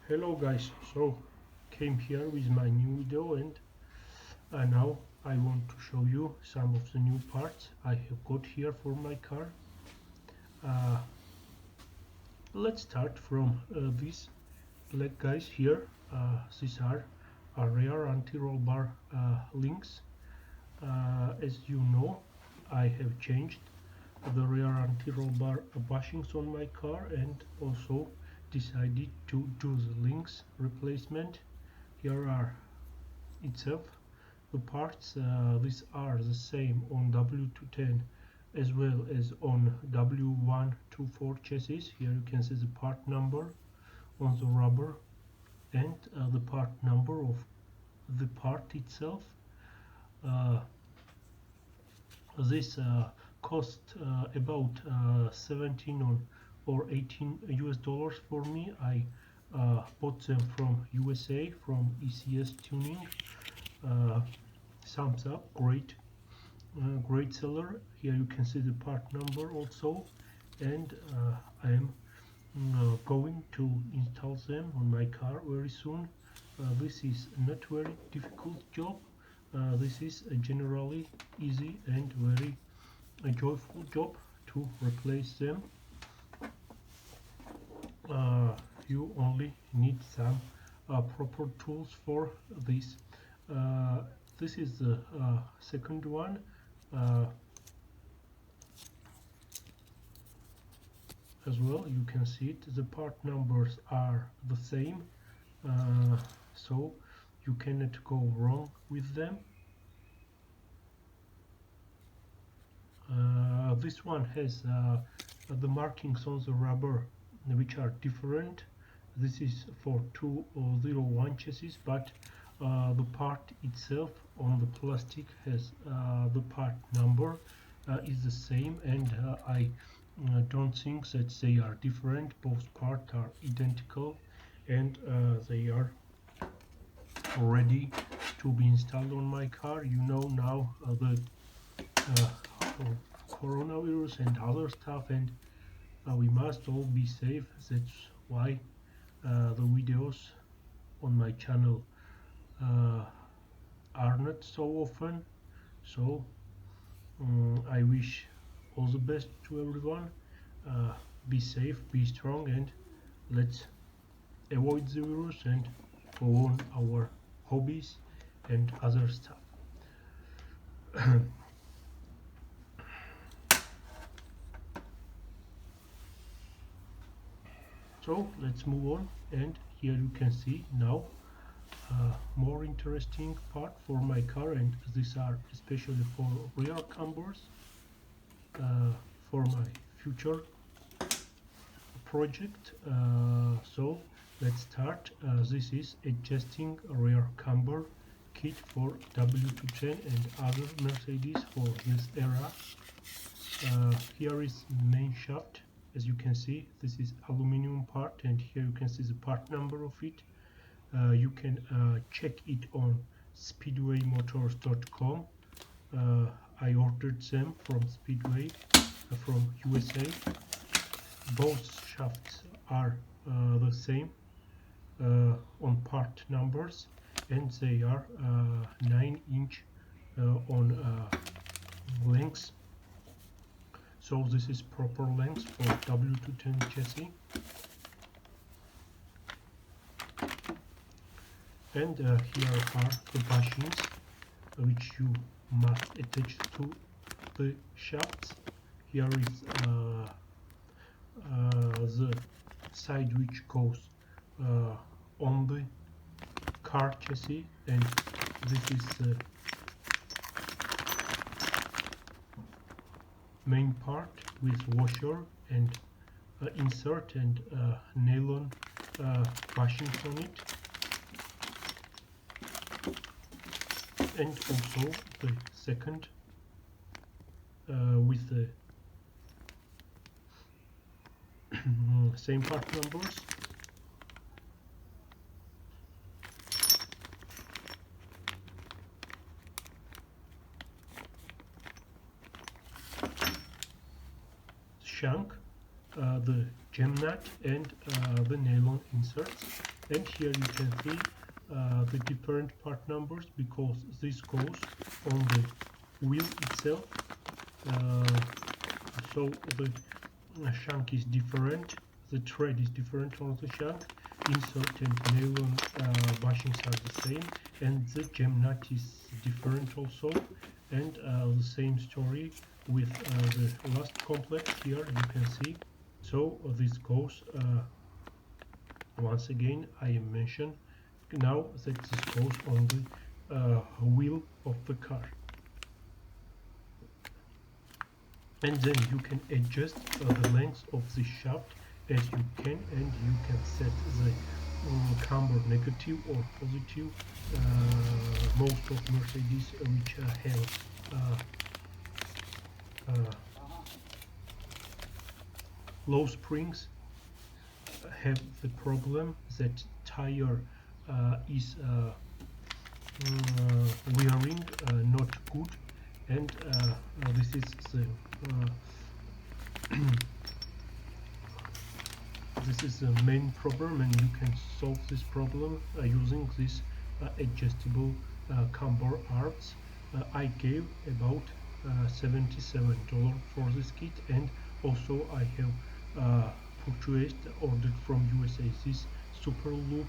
Hello guys, so came here with my new video and now I want to show you some of the new parts I have got here for my car. Uh, let's start from these black guys here. These are rear anti-roll bar links. As you know, I have changed the rear anti-roll bar bushings on my car and also decided to do the links replacement. Here are itself the parts. These are the same on W210 as well as on W124 chassis. Here you can see the part number on the rubber and the part number of the part itself. This cost about 17 or 18 US dollars for me. I bought them from USA, from ECS Tuning. Thumbs up, great seller. Here you can see the part number also, and I am going to install them on my car very soon. This is not very difficult job. This is a generally easy and very joyful job to replace them. You only need some proper tools for this. This is the second one. As well, you can see it, the part numbers are the same, so you cannot go wrong with them. This one has the markings on the rubber which are different. This is for 201 chassis, but the part itself on the plastic has the part number is the same, and I don't think that they are different. Both parts are identical, and they are ready to be installed on my car. You know now the coronavirus and other stuff, and we must all be safe. That's why the videos on my channel are not so often. So I wish all the best to everyone. Be safe, be strong, and let's avoid the virus and go on our hobbies and other stuff. So let's move on, and here you can see now more interesting part for my car, and these are especially for rear cambers for my future project. So let's start. This is adjusting rear camber kit for W210 and other Mercedes for this era. Here is main shaft. As you can see, this is aluminum part, and here you can see the part number of it. You can check it on speedwaymotors.com. I ordered them from Speedway from USA. Both shafts are the same on part numbers, and they are 9-inch on length. So this is proper length for W210 chassis. And here are the bushings which you must attach to the shafts. Here is the side which goes on the car chassis, and this is the main part with washer and insert and nylon bushings on it, and also the second with the same part numbers. Shank, the gem nut and the nylon inserts. And here you can see the different part numbers, because this goes on the wheel itself. So the shank is different, the thread is different on the shank, insert and nylon bushings are the same, and the gem nut is different also. And the same story with the last complex. Here you can see. So this goes once again, I mentioned now that this goes on the wheel of the car. And then you can adjust the length of the shaft as you can, and you can set the camber negative or positive. Most of Mercedes which have low springs have the problem that tire is wearing not good, and this is the this is the main problem, and you can solve this problem using this adjustable camber arms. I gave about $77 for this kit, and also I have ordered from USA this super loop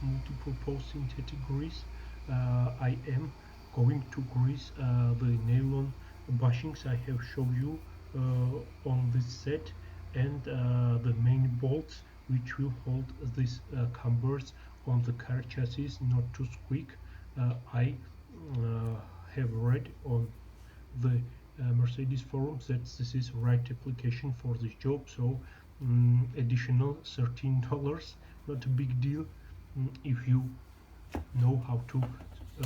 multi-purpose synthetic grease. I am going to grease the nylon bushings I have shown you on this set, and the main bolts which will hold these cambers on the car chassis not to squeak. I have read on the Mercedes forums that this is right application for this job, so additional $13, not a big deal if you know how to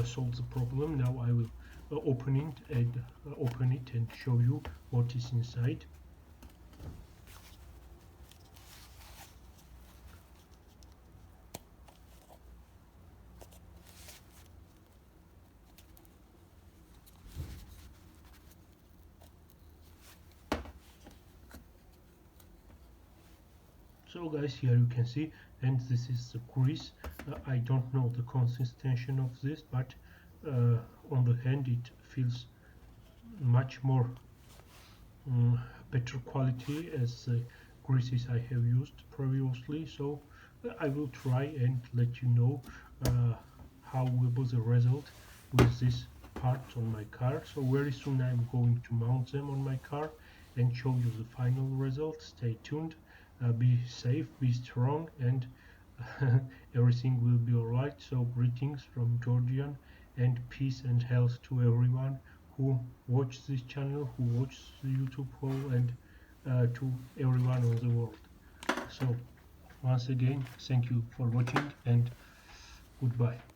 solve the problem. Now I will open it and show you what is inside. So guys, here you can see, and this is the grease. I don't know the consistency of this, but on the hand it feels much more better quality as the greases I have used previously. So I will try and let you know how was the result with this part on my car. So very soon I'm going to mount them on my car and show you the final result. Stay tuned. Be safe, be strong, and everything will be alright. So greetings from Georgian, and peace and health to everyone who watch this channel, who watch the YouTube poll, and to everyone on the world. So once again, thank you for watching, and goodbye.